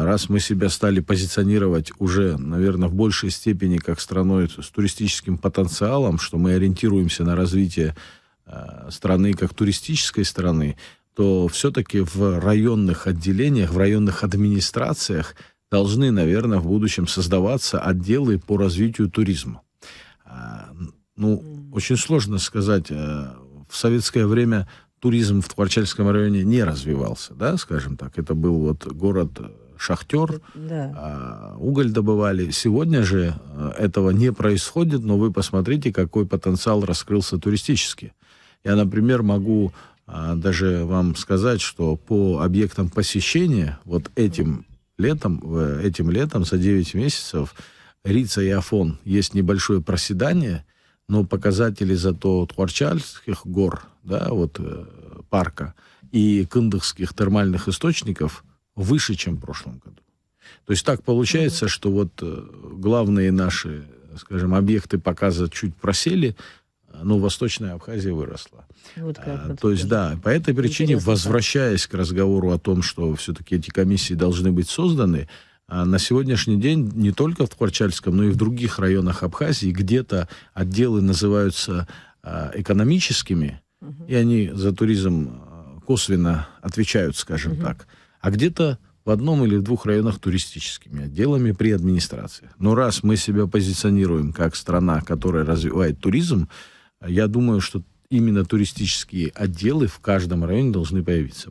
раз мы себя стали позиционировать уже, наверное, в большей степени как страной с туристическим потенциалом, что мы ориентируемся на развитие страны как туристической страны, то все-таки в районных отделениях, в районных администрациях должны, наверное, в будущем создаваться отделы по развитию туризма. Очень сложно сказать. В советское время туризм в Тхуарчальском районе не развивался, да, скажем так. Это был вот город-шахтер, Да. уголь добывали. Сегодня же этого не происходит, но вы посмотрите, какой потенциал раскрылся туристически. Я, например, могу даже вам сказать, что по объектам посещения вот этим летом за 9 месяцев Рица и Афон есть небольшое проседание, но показатели зато Тхуарчальских гор, да, вот парка и кындыхских термальных источников выше, чем в прошлом году. То есть так получается, что вот главные наши, скажем, объекты показа чуть просели, но Восточная Абхазия выросла. Вот как То есть, да, по этой причине, интересно, возвращаясь к разговору о том, что все-таки эти комиссии должны быть созданы, на сегодняшний день не только в Тхуарчальском, но и в других районах Абхазии где-то отделы называются экономическими, и они за туризм косвенно отвечают, скажем так, а где-то в одном или в двух районах туристическими отделами при администрации. Но раз мы себя позиционируем как страна, которая развивает туризм, я думаю, что именно туристические отделы в каждом районе должны появиться.